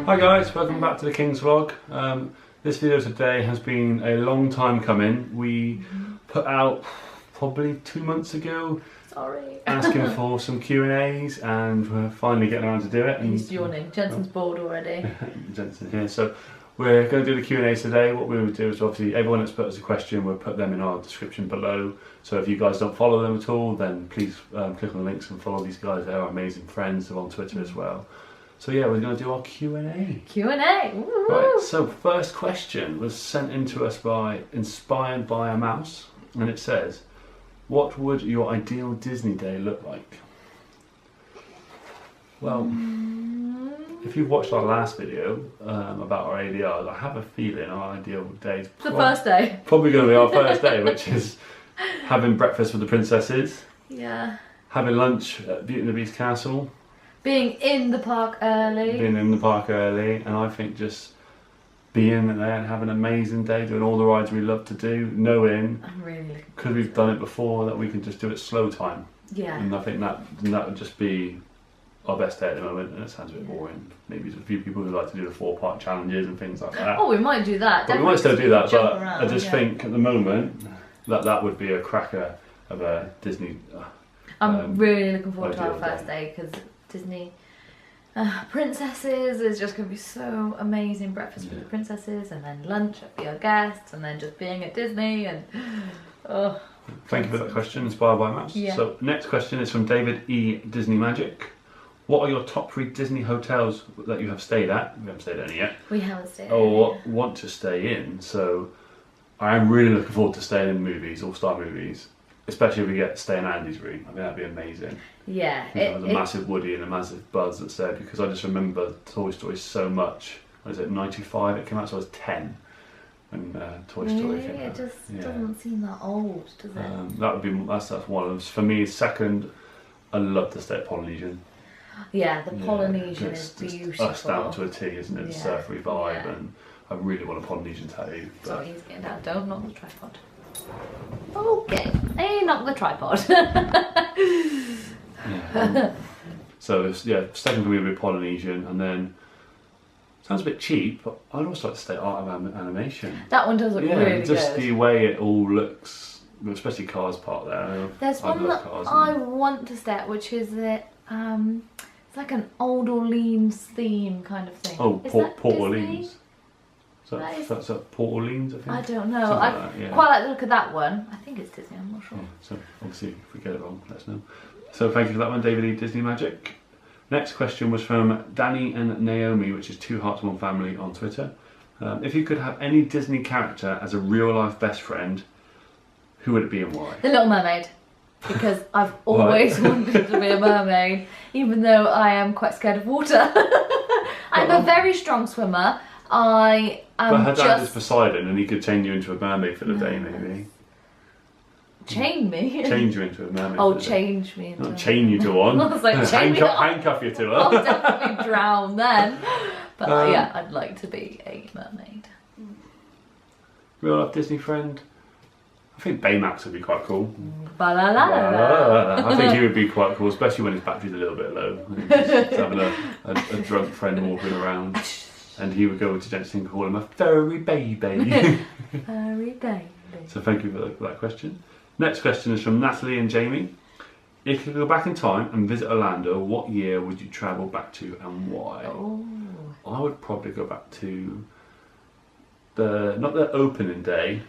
Hi guys, welcome back to the King's Vlog. This video today has been a long time coming. We put out probably 2 months ago. Sorry. Asking for some Q&As and we're finally getting around to do it. And he's yawning. Jensen's bored already. Jensen here. So we're going to do the Q&As today. What we will do is obviously everyone that's put us a question, we'll put them in our description below. So if you guys don't follow them at all, then please click on the links and follow these guys. They're our amazing friends. They're on Twitter as well. So yeah, we're going to do our Q&A. Q&A. Right, so first question was sent in to us by Inspired by a Mouse, and it says, what would your ideal Disney day look like? Well, if you've watched our last video about our ADRs, I have a feeling our ideal day is the first day. Probably going to be our first day, which is having breakfast with the princesses. Yeah. Having lunch at Beauty and the Beast Castle. Being in the park early. And I think just being there and having an amazing day, doing all the rides we love to do, knowing, because we've done it before, that we can just do it slow time. Yeah. And I think that would just be our best day at the moment, and it sounds a bit boring. Maybe there's a few people who like to do the 4-part challenges and things like that. Oh, we might do that. But we might still do that, but around, I just think at the moment that would be a cracker of a Disney. I'm really looking forward to our first day because Disney princesses is just going to be so amazing. Breakfast with the princesses, and then lunch at your guests, and then just being at Disney and oh. Thank you for that question, Inspired by Mouse. Yeah. So next question is from David E. Disney Magic. What are your top 3 Disney hotels that you have stayed at? We haven't stayed at any yet. We haven't stayed at or want to stay in. So I am really looking forward to staying in movies, all-star movies. Especially if we get to stay in Andy's room. I think that'd be amazing. Yeah. There's a massive Woody and a massive Buzz that's there, because I just remember Toy Story so much. What is it, 95 it came out, so I was 10 when Toy Story came out. It just doesn't seem that old, does it? That would be, that's one of them. For me, second, I love to stay at Polynesian. Yeah, the Polynesian is beautiful. Us down to a T, isn't it? The surfery vibe, and I really want a Polynesian tattoo. So he's getting down. Don't knock the tripod. Okay, hey, knock the tripod. So second for me would be Polynesian, and then sounds a bit cheap, but I'd also like to stay at Art of Animation. That one does look really just good. The way it all looks, especially Cars Park there. There's one that I want to stay at, which is it's like an Old Orleans theme kind of thing. Oh, Port Orleans. That's at Port Orleans, I think. I don't know. I quite like the look of that one. I think it's Disney, I'm not sure. So obviously, if we get it wrong, let us know. So thank you for that one, David E. Disney Magic. Next question was from Danny and Naomi, which is 2 Hearts One Family on Twitter. If you could have any Disney character as a real-life best friend, who would it be and why? The Little Mermaid. Because I've always wanted to be a mermaid, even though I am quite scared of water. I'm a very strong swimmer. But her dad is Poseidon, and he could chain you into a mermaid for the day, maybe. Chain me? Change you into a mermaid. Oh, change me into. Not chain you to one. I was like, handcuff you to her. I'll definitely drown then. But yeah, I'd like to be a mermaid. Real life Disney friend? I think Baymax would be quite cool. Ba-la-la-la-la. I think he would be quite cool, especially when his battery's a little bit low. Just having a drunk friend walking around. And he would go to Jensen and call him a furry baby. Furry baby. So thank you for that question. Next question is from NatalieandJamie. If you could go back in time and visit Orlando, what year would you travel back to and why? Oh. I would probably go back to not the opening day,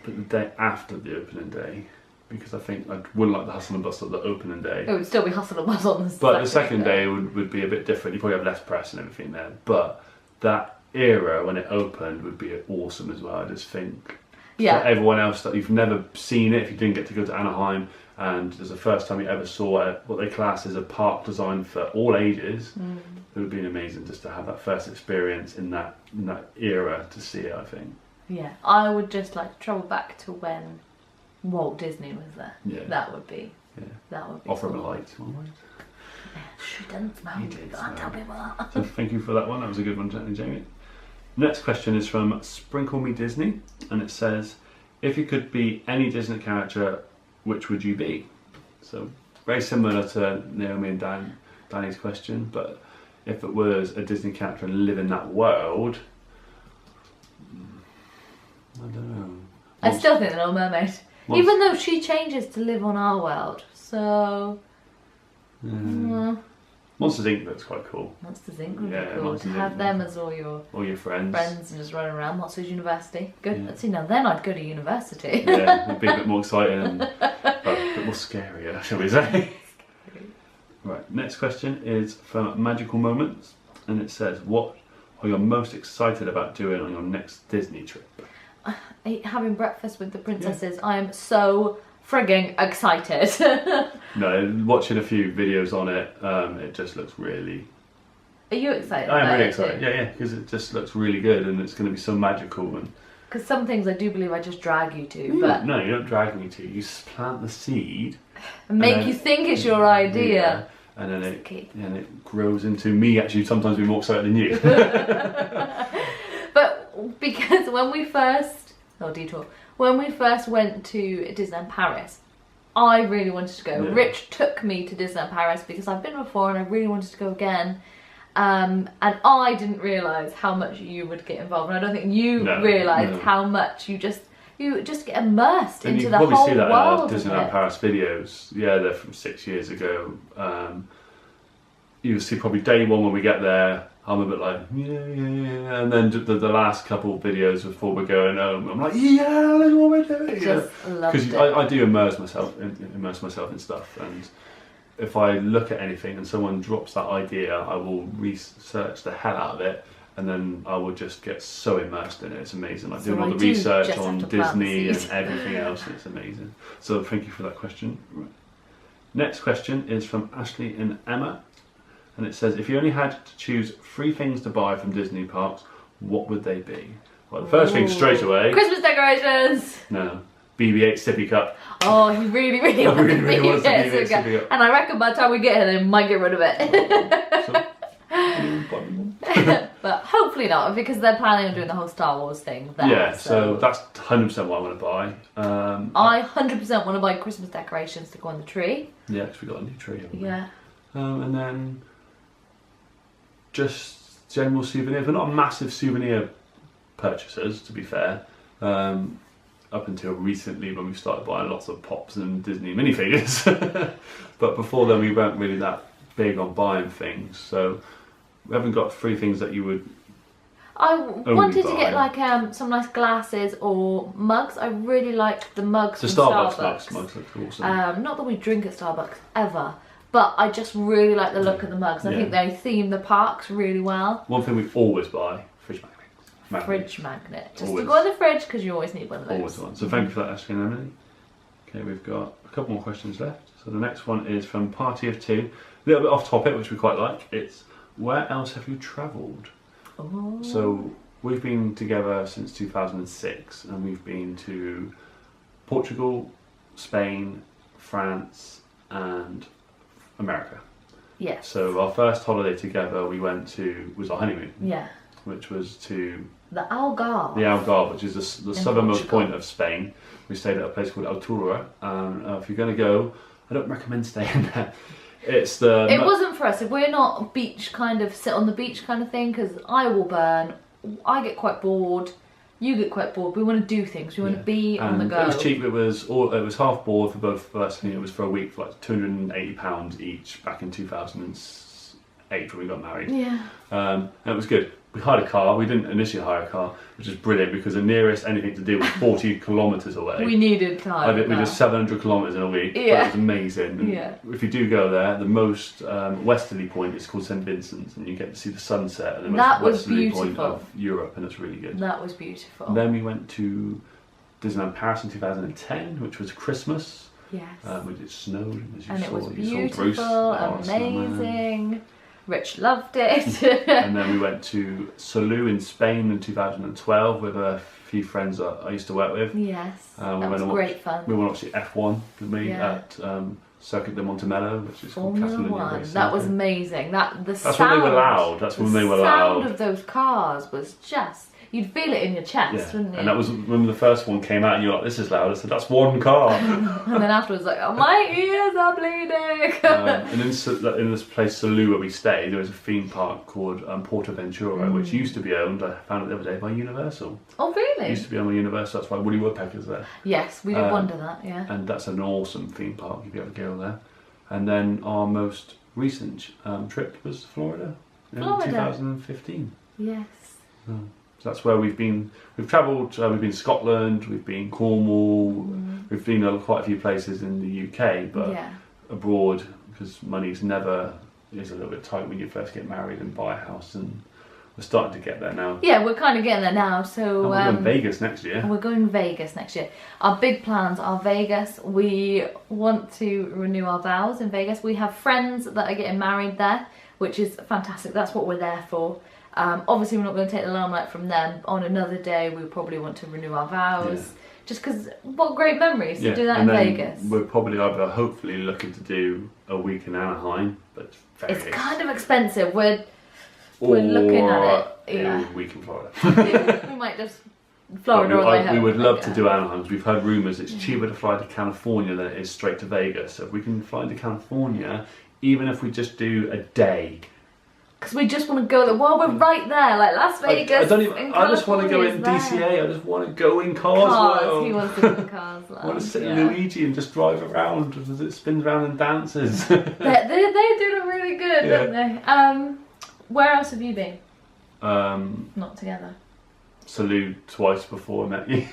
but the day after the opening day. Because I think I wouldn't like the hustle and bustle of the opening day. It would still be hustle and bustle on the But the second day would be a bit different. You probably have less press and everything there. But that era when it opened would be awesome as well. I just think for everyone else that you've never seen it, if you didn't get to go to Anaheim and it's the first time you ever saw what they class as a park designed for all ages, it would have been amazing just to have that first experience in that era to see it, I think. Yeah, I would just like to travel back to when Walt Disney was there. Yeah. That would be offer him a light. She didn't smell. He did. Can't tell people that. So thank you for that one. That was a good one, Jamie. Next question is from Sprinkle Me Disney, and it says, if you could be any Disney character, which would you be? So very similar to Naomi and Danny's question, but if it was a Disney character and live in that world, I don't know. I still think the Little Mermaid. Even though she changes to live on our world, so... Monsters Inc. looks quite cool. Monsters Inc. would be cool. To have them as all your friends. And just running around. Monsters University. Good. Yeah. See, now then I'd go to university. Yeah, it'd be a bit more exciting and a bit more scarier, shall we say. Right, next question is from Magical Moments, and it says, what are you most excited about doing on your next Disney trip? Having breakfast with the princesses. Yeah. I am so frigging excited. No, watching a few videos on it, it just looks really... Are you excited? I am really excited, yeah, because it just looks really good and it's going to be so magical. And because some things I do believe I just drag you to, but... No, you don't drag me to. You plant the seed. And make you think it's your idea. Yeah, and then it grows into me actually sometimes being more excited than you. But because when we first... Oh, detour. When we first went to Disneyland Paris, I really wanted to go. Yeah. Rich took me to Disneyland Paris because I've been before and I really wanted to go again. And I didn't realise how much you would get involved. And I don't think you realised how much you just get immersed into the whole world. You probably see that in our Disneyland Paris videos. Yeah, they're from 6 years ago. You'll see probably day one when we get there, I'm a bit like, yeah. And then the last couple of videos before we're going home, I'm like, yeah, that's what we're doing. Because I do immerse myself in stuff. And if I look at anything and someone drops that idea, I will research the hell out of it. And then I will just get so immersed in it. It's amazing. Like doing all the research on Disney and everything else. It's amazing. So thank you for that question. Right. Next question is from Ashley and Emma. And it says, if you only had to choose 3 things to buy from Disney parks, what would they be? Well, the first thing straight away... Christmas decorations! No. BB-8 sippy cup. Oh, he really wants the BB-8 sippy cup. And I reckon by the time we get here, they might get rid of it. But hopefully not, because they're planning on doing the whole Star Wars thing there. Yeah, so that's 100% what I want to buy. I 100% want to buy Christmas decorations to go on the tree. Yeah, because we got a new tree. Yeah. And then... just general souvenirs. We're not massive souvenir purchasers, to be fair. Up until recently when we started buying lots of Pops and Disney minifigures. But before then we weren't really that big on buying things. So we haven't got 3 things that you would I wanted to get like some nice glasses or mugs. I really like the mugs from Starbucks. Mugs look awesome. Not that we drink at Starbucks ever. But I just really like the look of the mugs. I think they theme the parks really well. One thing we always buy, fridge magnet. Fridge magnet. Just to go in the fridge because you always need one of those. Always one. So thank you for that, Ashley and Emily. Okay, we've got a couple more questions left. So the next one is from Party of 2. A little bit off topic, which we quite like. It's, where else have you travelled? Oh. So we've been together since 2006 and we've been to Portugal, Spain, France and America. Yes. So our first holiday together we went to was our honeymoon. Yeah. Which was to the Algarve. The Algarve, which is the southernmost point of Spain. We stayed at a place called Altura. If you're going to go, I don't recommend staying there. It wasn't for us. If we're not beach kind of sit on the beach kind of thing, because I will burn. I get quite bored. You get quite bored. We want to do things. We want to be on the go. It was cheap. It was half board for both of us. I think it was for a week for like £280 each back in 2008 when we got married. Yeah. And it was good. We hired a car. We didn't initially hire a car, which is brilliant because the nearest anything to do was 40 kilometres away. We needed time. We did 700 kilometres in a week. Yeah. It was amazing. And if you do go there, the most westerly point is called St Vincent's, and you get to see the sunset at the most westerly point of Europe, and it's really good. That was beautiful. And then we went to Disneyland Paris in 2010, which was Christmas. Yes. It snowed, as you and saw. it was beautiful, amazing. Rich loved it. And then we went to Salou in Spain in 2012 with a few friends that I used to work with. Yes, that was great fun. We went to see F1 with me at Circuit de Montemelo, which is called Formula 1. That was amazing. That's when they were loud. That's when they were loud. The sound of those cars was just... you'd feel it in your chest, wouldn't you? And that was when the first one came out and you're like, this is loud. I said, that's one car. And then afterwards like, oh, my ears are bleeding. And in this place, Salou, where we stayed, there was a theme park called Portaventura, which used to be owned, I found it the other day, by Universal. Oh, really? It used to be owned by Universal, that's why Woody Woodpecker's there. Yes, we did wonder that, yeah. And that's an awesome theme park, you'd be able to go there. And then our most recent trip was Florida in 2015. Yes. So that's where we've been. We've travelled. We've been Scotland. We've been Cornwall. We've been quite a few places in the UK, but abroad, because money's never is a little bit tight when you first get married and buy a house, and we're starting to get there now. Yeah, we're kind of getting there now. So and we're going Vegas next year. We're going Vegas next year. Our big plans are Vegas. We want to renew our vows in Vegas. We have friends that are getting married there, which is fantastic. That's what we're there for. Obviously, we're not going to take the limelight from them. On another day, we probably want to renew our vows. Just because, what great memories to do that in Vegas. We're probably either hopefully looking to do a week in Anaheim, but it's kind of expensive. We're looking at it. Yeah, a week in Florida. We might just Florida all the way home. We would love to do Anaheim, because we've heard rumours it's cheaper to fly to California than it is straight to Vegas. So if we can fly to California, even if we just do a day. Because we just want to go there. Well, we're right there, like Las Vegas. I just want to go in DCA. I just want to go in Cars World. He wants to go in Cars World. I want to sit in Luigi and just drive around as it spins around and dances. They do it really good, don't they? Where else have you been? Not together. Salou twice before I met you.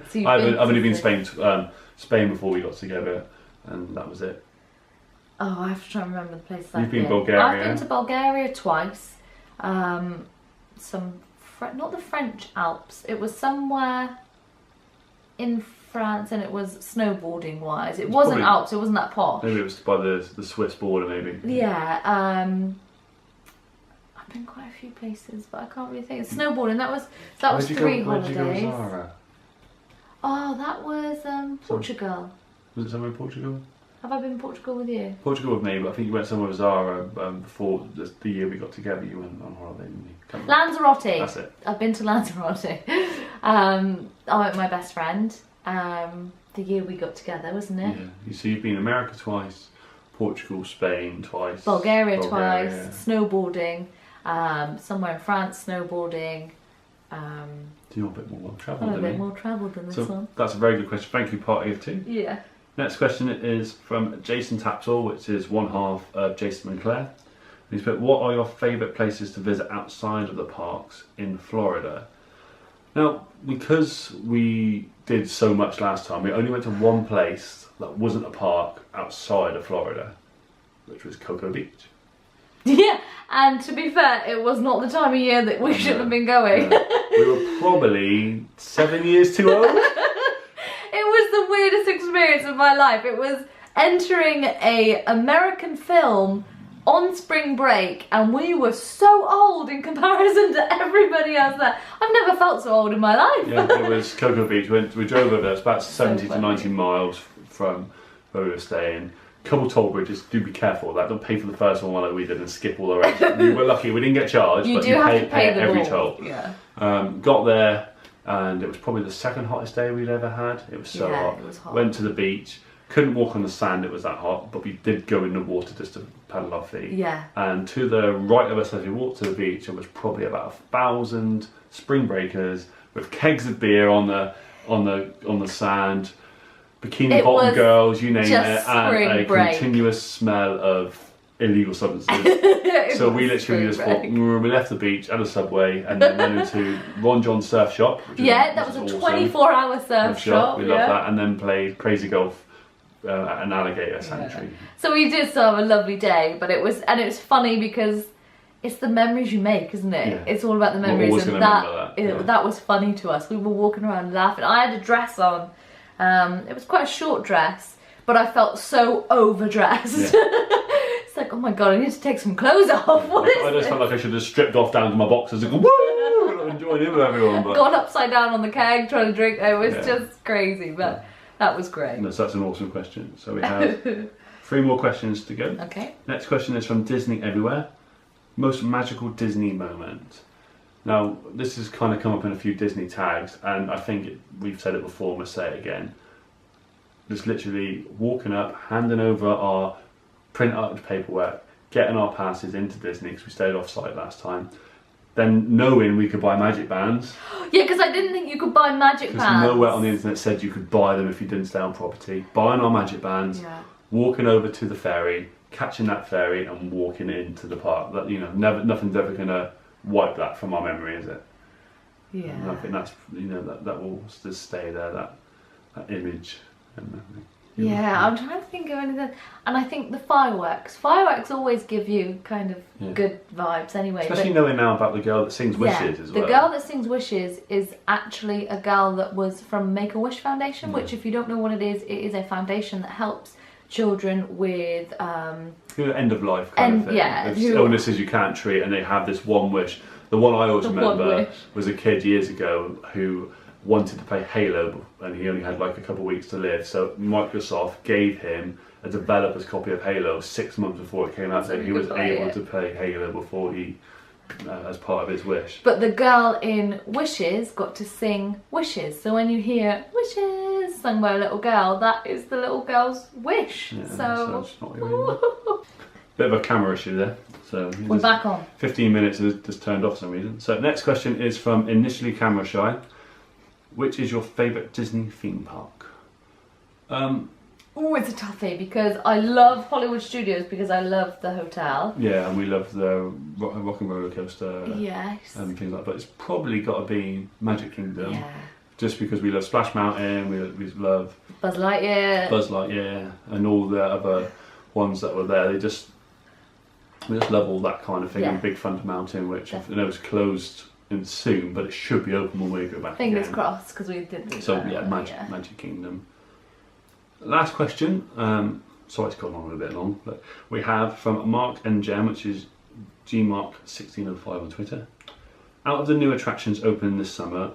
So I've only been Spain before we got together, and that was it. Oh, I have to try and remember the places You've been Bulgaria. I've been to Bulgaria twice. Not the French Alps. It was somewhere in France, and it was snowboarding wise. It wasn't Alps. It wasn't that posh. Maybe it was by the Swiss border, maybe. Yeah. I've been quite a few places, but I can't really think. Snowboarding. That was 3 holidays. Where did you go, Zara? Oh, that was Portugal. Was it somewhere in Portugal? Have I been in Portugal with you? Portugal with me, but I think you went somewhere with Zara before the year we got together. You went on holiday, didn't you? Lanzarote. That's it. I've been to Lanzarote. I went with my best friend. The year we got together, wasn't it? Yeah. So you've been America twice, Portugal, Spain twice, Bulgaria twice, snowboarding, somewhere in France snowboarding. You're a bit more well travelled than me. A bit more travelled than this one. That's a very good question. Thank you, party of two. Yeah. Next question is from Jason Tapsell, which is one half of Jason and Claire. He's put, what are your favourite places to visit outside of the parks in Florida? Now, because we did so much last time, we only went to one place that wasn't a park outside of Florida, which was Cocoa Beach. Yeah, and to be fair, it was not the time of year that we should have been going. We were probably 7 years too old. It was the weirdest experience of my life. It was entering an American film on spring break, and we were so old in comparison to everybody else there. I've never felt so old in my life. Yeah, it was Cocoa Beach. We drove over there. It's about 70 to 90 miles from where we were staying. Couple toll bridges. Do be careful of that. Don't pay for the first one like we did and skip all the rest. We were lucky. We didn't get charged, but you pay every toll. Yeah. Got there, and it was probably the second hottest day we'd ever had. It was so hot. It was hot. Went to the beach. Couldn't walk on the sand, it was that hot, but we did go in the water just to paddle our feet. Yeah. And to the right of us as we walked to the beach, there was probably about 1,000 spring breakers with kegs of beer on the sand, bikini bottom girls, you name it, and a continuous smell of illegal substances. So we literally just thought, we left the beach at a Subway and then went into Ron John's surf shop. That was a 24-hour surf shop. We loved that, and then played crazy golf at an alligator sanctuary. So we did still have a lovely day, but it was funny because it's the memories you make, isn't it? Yeah. It's all about the memories, and that was funny to us. We were walking around laughing. I had a dress on. It was quite a short dress, but I felt so overdressed. Yeah. It's like, oh my god, I need to take some clothes off. I just felt like I should have stripped off down to my boxers and go woo and join in with everyone. But gone upside down on the keg trying to drink. It was just crazy, but that was great. No, so that's an awesome question. So we have 3 more questions to go. Okay. Next question is from Disney Everywhere. Most magical Disney moment. Now, this has kind of come up in a few Disney tags, and I think we've said it before, we'll say it again. Just literally walking up, handing over our print out paperwork, getting our passes into Disney, because we stayed off site last time. Then knowing we could buy magic bands. Yeah, because I didn't think you could buy magic bands. Because nowhere on the internet said you could buy them if you didn't stay on property. Buying our magic bands, walking over to the ferry, catching that ferry, and walking into the park. That, you know, nothing's ever gonna wipe that from our memory, is it? Yeah. And I think that's, you know, that will just stay there. That image and memory. Yeah, I'm trying to think of anything, and I think the fireworks always give you kind of good vibes anyway. Especially knowing now about the girl that sings Wishes as well. The girl that sings Wishes is actually a girl that was from Make-A-Wish Foundation, which, if you don't know what it is a foundation that helps children with end of life kind of thing. There's illnesses you can't treat, and they have this one wish. The one I always remember was a kid years ago who wanted to play Halo, and he only had like a couple of weeks to live, so Microsoft gave him a developer's copy of Halo 6 months before it came out, so he was able to play Halo before he, as part of his wish. But the girl in Wishes got to sing Wishes, so when you hear Wishes sung by a little girl, that is the little girl's wish. So it's not really bit of a camera issue there. So we're back on. 15 minutes is just turned off for some reason. So next question is from InitiallyCameraShy. Which is your favourite Disney theme park? Oh, it's a toughie, because I love Hollywood Studios because I love the hotel. Yeah, and we love the Rock and Roller Coaster. Yes. And things like that. But it's probably got to be Magic Kingdom. Yeah. Just because we love Splash Mountain, we love Buzz Lightyear, and all the other ones that were there. We just love all that kind of thing. And Big Thunder Mountain, which I know is closed soon, but it should be open when we go back. Fingers crossed, because we didn't. So Magic Kingdom. Last question. Sorry it's gone on a bit long, but we have from Mark and Jem, which is gmark1605 on Twitter. Out of the new attractions opening this summer,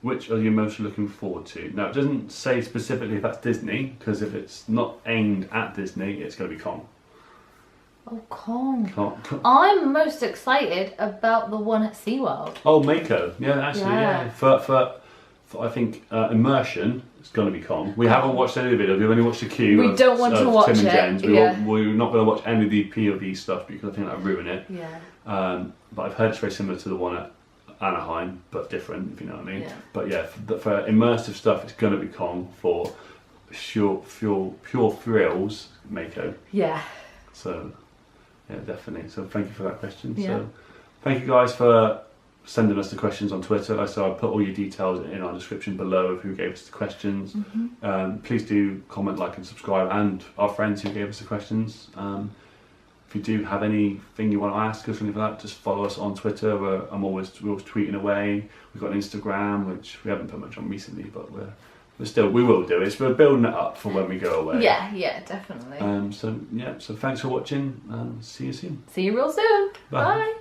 which are you most looking forward to? Now, it doesn't say specifically if that's Disney, because if it's not aimed at Disney, it's going to be Kong. Oh, Kong. I'm most excited about the one at SeaWorld. Oh, Mako. Yeah, actually, yeah. For I think immersion, it's going to be Kong. We haven't watched any of the videos. We've only watched a queue. We don't want to watch Tim and Jen's. it. We're not going to watch any of the POV stuff because I think that would ruin it. Yeah. But I've heard it's very similar to the one at Anaheim, but different, if you know what I mean. Yeah. But yeah, for immersive stuff, it's going to be Kong. For pure thrills, Mako. Yeah. So. Yeah, definitely. So thank you for that question. Yeah. So thank you guys for sending us the questions on Twitter. Like I said, I'll put all your details in our description below of who gave us the questions. Please do comment, like and subscribe, and our friends who gave us the questions. If you do have anything you want to ask us or anything like that, just follow us on Twitter. We're always tweeting away. We've got an Instagram, which we haven't put much on recently, but we will do it. We're building it up for when we go away. Yeah, definitely. So thanks for watching. See you soon. See you real soon. Bye. Bye.